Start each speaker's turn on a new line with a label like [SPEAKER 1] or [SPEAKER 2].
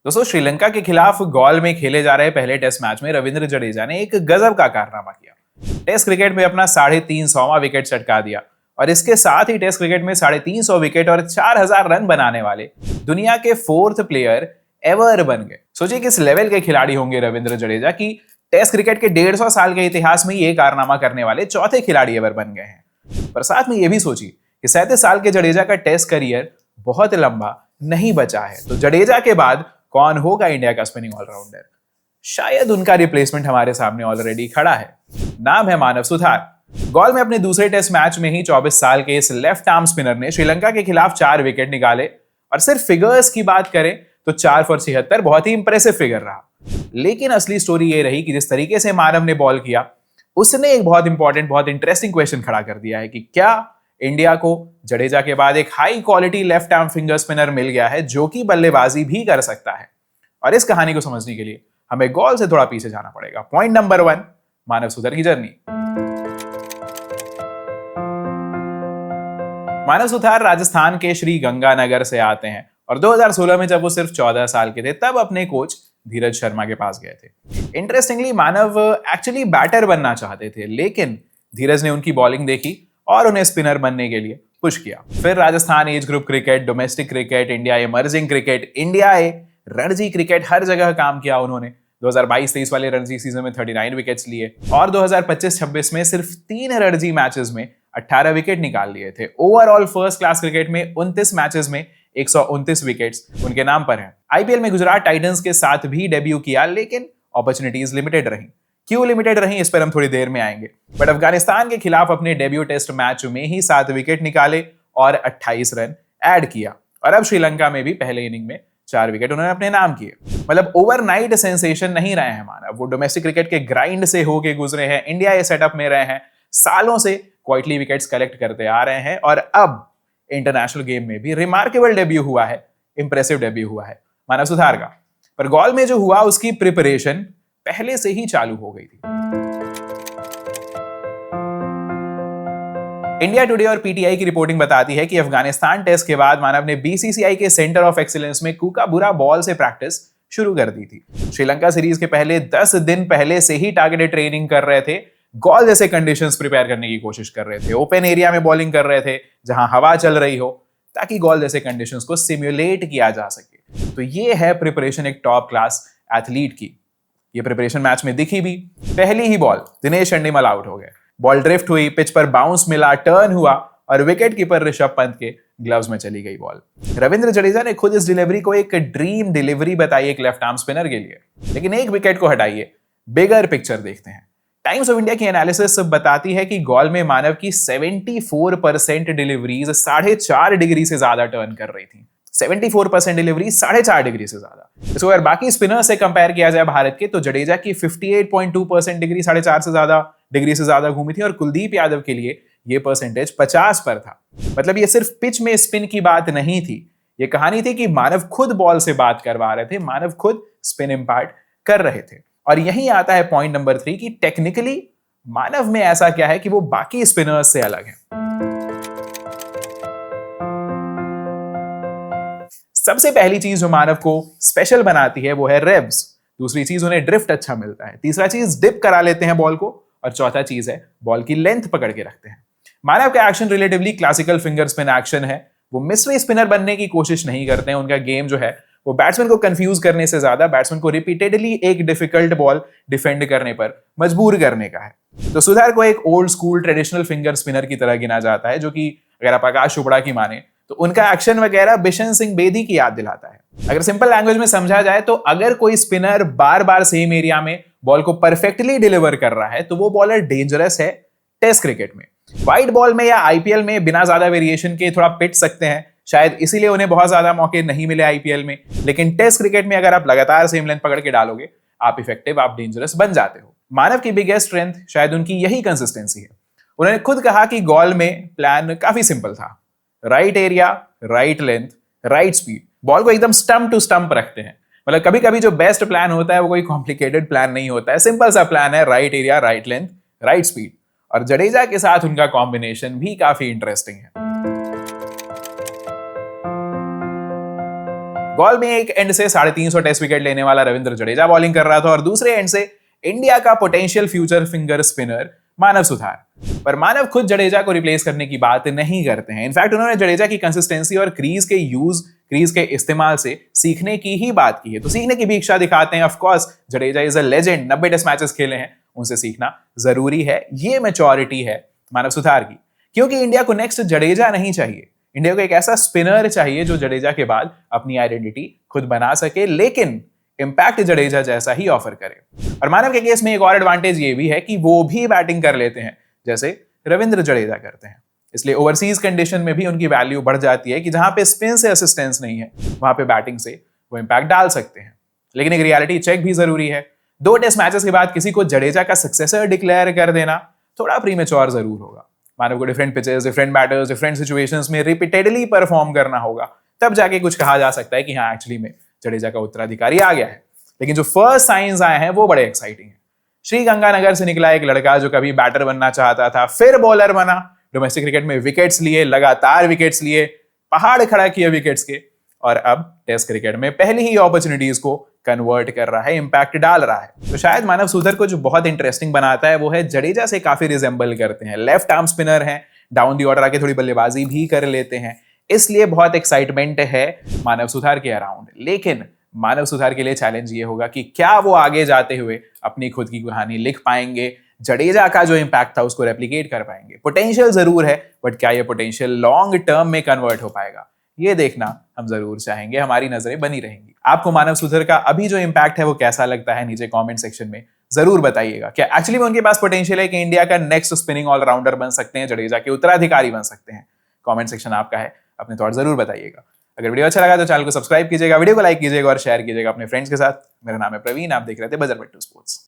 [SPEAKER 1] दोस्तों, श्रीलंका के खिलाफ गॉल में खेले जा रहे पहले टेस्ट मैच में रविंद्र जडेजा ने एक गजब का कारनामा किया। टेस्ट क्रिकेट में अपना 350वां विकेट चटका दिया और इसके साथ ही टेस्ट क्रिकेट में 350 विकेट और 4000 रन बनाने वाले दुनिया के 4th प्लेयर एवर बन गए। सोचिए किस लेवल के खिलाड़ी होंगे रविंद्र जडेजा की टेस्ट क्रिकेट के 150 साल के इतिहास में ये कारनामा करने वाले चौथे खिलाड़ी एवर बन गए हैं। पर साथ में ये भी सोचिए कि 37 साल के जडेजा का टेस्ट करियर बहुत लंबा नहीं बचा है। तो जडेजा के बाद कौन होगा इंडिया का स्पिनिंग ऑलराउंडर? शायद उनका रिप्लेसमेंट हमारे सामने ऑलरेडी खड़ा है। नाम है मानव सुथार। गॉल में अपने दूसरे टेस्ट मैच में ही 24 साल के इस लेफ्ट आर्म स्पिनर ने श्रीलंका के खिलाफ 4 विकेट निकाले और सिर्फ फिगर्स की बात करें तो 4 for 76 बहुत ही इंप्रेसिव फिगर रहा। लेकिन असली स्टोरी ये रही कि जिस तरीके से मानव ने बॉल किया उसने एक बहुत इंपॉर्टेंट, बहुत इंटरेस्टिंग क्वेश्चन खड़ा कर दिया है कि क्या इंडिया को जडेजा के बाद एक high quality left arm finger spinner मिल गया है जो कि बल्लेबाजी भी कर सकता है। और इस कहानी को समझने के लिए हमें गॉल से थोड़ा पीछे जाना पड़ेगा। पॉइंट नंबर 1, मानव सुथार की जर्नी। मानव सुथार राजस्थान के श्री गंगानगर से आते हैं और 2016 में जब वो सिर्फ 14 साल के थे तब अपने कोच धीरज शर्मा के पास गए थे। इंटरेस्टिंगली मानव एक्चुअली बैटर बनना चाहते थे, लेकिन धीरज ने उनकी बॉलिंग देखी और उन्हें स्पिनर बनने के लिए पुश किया। फिर Rajasthan age group cricket, domestic cricket, India emerging cricket, India A, Ranji cricket, हर जगह काम किया उन्होंने। 2022-23 वाले रणजी सीजन में 39 विकेट्स लिए और 2025-26 में सिर्फ 3 रणजी मैचेस में 18 विकेट निकाल लिए थे। ओवरऑल फर्स्ट क्लास क्रिकेट में 29 मैचेस में 129 विकेट्स उनके नाम पर हैं। आईपीएल में गुजरात टाइटंस के साथ भी डेब्यू किया, लेकिन अपॉर्चुनिटीज लिमिटेड रही। क्यों लिमिटेड रही इस पर हम थोड़ी देर में आएंगे। बट अफगानिस्तान के खिलाफ अपने डेब्यू टेस्ट मैच में ही 7 विकेट निकाले और 28 रन ऐड किया और अब श्रीलंका में भी पहले इनिंग में 4 विकेट उन्होंने अपने नाम किए। मतलब ओवरनाइट सेंसेशन नहीं रहे हैं मानव। वो डोमेस्टिक क्रिकेट के ग्राइंड से होके गुजरे हैं, इंडिया ए सेटअप में रहे हैं, सालों से क्वाइटली विकेट्स कलेक्ट करते आ रहे हैं और अब इंटरनेशनल गेम में भी रिमार्केबल डेब्यू हुआ है, इंप्रेसिव डेब्यू हुआ है मानव सुथार का। पर गॉल में जो हुआ उसकी प्रिपरेशन पहले से ही चालू हो गई थी। इंडिया टुडे और पीटीआई की रिपोर्टिंग बताती है कि अफगानिस्तान टेस्ट के बाद मानव ने बीसीसीआई के सेंटर ऑफ एक्सीलेंस में कूकाबुरा बॉल से प्रैक्टिस शुरू कर दी थी। श्रीलंका सीरीज के पहले 10 दिन पहले से ही टारगेटेड ट्रेनिंग कर रहे थे, गॉल जैसे कंडीशंस प्रिपेयर करने की कोशिश कर रहे थे, ओपन एरिया में बॉलिंग कर रहे थे जहां हवा चल रही हो, ताकि गॉल जैसे कंडीशंस को सिमुलेट किया जा सके। तो ये है प्रिपरेशन एक टॉप क्लास एथलीट की। ये प्रिपरेशन मैच में दिखी भी। पहली ही बॉल दिनेश चंडीमल आउट हो गए, बॉल ड्रिफ्ट हुई, पिच पर बाउंस मिला, टर्न हुआ और विकेट कीपर ऋषभ पंत के ग्लव्स में चली गई बॉल। रविंद्र जडेजा ने खुद इस डिलीवरी को एक ड्रीम डिलीवरी बताई एक लेफ्ट आर्म स्पिनर के लिए। लेकिन एक विकेट को हटाइए, बिगर पिक्चर देखते हैं। टाइम्स ऑफ इंडिया की एनालिसिस बताती है कि गॉल में मानव की 74% डिलीवरीज 4.5 डिग्री से ज्यादा टर्न कर रही थी। 74% डिलीवरी 4.5 डिग्री से ज्यादा। इसको अगर बाकी स्पिनर से कंपेयर किया जाए भारत के, तो जडेजा की 58.2% डिग्री 4.5 से ज्यादा डिग्री से ज्यादा घूमी थी और कुलदीप यादव के लिए ये परसेंटेज 50 पर था। मतलब ये सिर्फ पिच में स्पिन की बात नहीं थी, ये कहानी थी कि मानव खुद बॉल से बात करवा रहे थे, मानव खुद स्पिन इंपार्ट कर रहे थे। और यही आता है पॉइंट नंबर 3 कि टेक्निकली मानव में ऐसा क्या है कि वो बाकी स्पिनर्स से अलग है। सबसे पहली चीज जो मानव को स्पेशल बनाती है वो है रेब्स। दूसरी चीज उन्हें ड्रिफ्ट अच्छा मिलता है। तीसरा चीज डिप करा लेते हैं बॉल को और चौथा चीज है बॉल की लेंथ पकड़ के रखते हैं। मानव का action relatively classical finger spin action है। वो मिस्ट्री स्पिनर बनने की कोशिश नहीं करते हैं। उनका गेम जो है वो बैट्समैन को कंफ्यूज करने से ज्यादा बैट्समैन को रिपीटेडली एक डिफिकल्ट बॉल डिफेंड करने पर मजबूर करने का है। तो सुधार को एक old school traditional finger spinner की तरह गिना जाता है, जो कि अगर आप आकाश चोपड़ा की माने तो उनका एक्शन वगैरह बिशन सिंह बेदी की याद दिलाता है। अगर सिंपल लैंग्वेज में समझा जाए तो अगर कोई स्पिनर बार बार सेम एरिया में बॉल को परफेक्टली डिलीवर कर रहा है तो वो बॉलर डेंजरस है टेस्ट क्रिकेट में। वाइड बॉल में या आईपीएल में बिना ज्यादा वेरिएशन के थोड़ा पिट सकते हैं, शायद इसीलिए उन्हें बहुत ज्यादा मौके नहीं मिले आईपीएल में। लेकिन टेस्ट क्रिकेट में अगर आप लगातार सेम लेंथ पकड़ के डालोगे, आप इफेक्टिव, आप डेंजरस बन जाते हो। मानव की बिगेस्ट स्ट्रेंथ शायद उनकी यही कंसिस्टेंसी है। उन्होंने खुद कहा कि गॉल में प्लान काफी सिंपल था, right area, right length, right speed. Ball को एकदम स्टंप टू स्टंप रखते हैं। मतलब कभी कभी जो बेस्ट प्लान होता है वो कोई कॉम्प्लिकेटेड प्लान नहीं होता है, सिंपल सा प्लान है, right area, right length, right speed. और जडेजा के साथ उनका कॉम्बिनेशन भी काफी इंटरेस्टिंग है। बॉल में एक एंड से 350 टेस्ट विकेट लेने वाला रविंद्र जडेजा बॉलिंग कर रहा था और दूसरे एंड से इंडिया का पोटेंशियल फ्यूचर फिंगर स्पिनर मानव सुथार। पर मानव खुद जडेजा को रिप्लेस करने की बात नहीं करते हैं। इनफैक्ट उन्होंने जडेजा की कंसिस्टेंसी और क्रीज के इस्तेमाल से सीखने की ही बात की है। तो सीखने की भी इच्छा दिखाते हैं। Of course Jadeja is a legend, 90 test matches खेले हैं, उनसे सीखना जरूरी है। ये मैच्योरिटी है मानव सुथार की, क्योंकि इंडिया को नेक्स्ट जडेजा नहीं चाहिए। इंडिया को एक ऐसा स्पिनर चाहिए जो जडेजा के बाद अपनी आइडेंटिटी खुद बना सके, लेकिन इंपैक्ट जडेजा जैसा ही ऑफर करे। और मानव के केस में एक और एडवांटेज ये भी है कि वो भी बैटिंग कर लेते हैं जैसे रविंद्र जडेजा करते हैं। इसलिए ओवरसीज कंडीशन में भी उनकी वैल्यू बढ़ जाती है कि जहां पे स्पिन से असिस्टेंस नहीं है, वहां पे बैटिंग से वो इंपैक्ट डाल सकते हैं। लेकिन एक रियलिटी चेक भी जरूरी है। 2 टेस्ट मैचेस के बाद किसी को जडेजा का सक्सेसर डिक्लेयर कर देना थोड़ा प्रीमेच्योर जरूर होगा। मानव को different pitches, different batters, different situations में रिपीटेडली परफॉर्म करना होगा, तब जाके कुछ कहा जा सकता है कि हाँ एक्चुअली में जडेजा का उत्तराधिकारी आ गया है। लेकिन जो फर्स्ट साइंस आए हैं वो बड़े एक्साइटिंग हैं। श्रीगंगानगर से निकला एक लड़का जो कभी बैटर बनना चाहता था, फिर बॉलर बना, डोमेस्टिक क्रिकेट में विकेट्स लिए, लगातार विकेट्स लिए, पहाड़ खड़ा किए विकेट्स के, और अब टेस्ट क्रिकेट में पहली ही अपॉर्चुनिटीज को कन्वर्ट कर रहा है, इंपैक्ट डाल रहा है। तो शायद मानव सुथार को जो बहुत इंटरेस्टिंग बनाता है वो है जडेजा से काफी रिजेंबल करते हैं। लेफ्ट आर्म स्पिनर हैं, डाउन दी ऑर्डर आके थोड़ी बल्लेबाजी भी कर लेते हैं, इसलिए बहुत एक्साइटमेंट है मानव सुथार के अराउंड। लेकिन मानव सुथार के लिए चैलेंज ये होगा कि क्या वो आगे जाते हुए अपनी खुद की कहानी लिख पाएंगे, जडेजा का जो इंपैक्ट था उसको रेप्लिकेट कर पाएंगे। पोटेंशियल जरूर है, बट क्या ये पोटेंशियल लॉन्ग टर्म में कन्वर्ट हो पाएगा, ये देखना हम जरूर चाहेंगे। हमारी नजरें बनी रहेंगी। आपको मानव सुथार का अभी जो इंपैक्ट है वो कैसा लगता है, नीचे कमेंट सेक्शन में जरूर बताइएगा। क्या एक्चुअली में उनके पास पोटेंशियल है कि इंडिया का नेक्स्ट स्पिनिंग ऑलराउंडर बन सकते हैं, जडेजा के उत्तराधिकारी बन सकते हैं? कमेंट सेक्शन आपका है, अपने थॉट जरूर बताइएगा। अगर वीडियो अच्छा लगा तो चैनल को सब्सक्राइब कीजिएगा, वीडियो को लाइक कीजिएगा और शेयर कीजिएगा अपने फ्रेंड्स के साथ। मेरा नाम है प्रवीण, आप देख रहे थे बजर बिट्टू स्पोर्ट्स।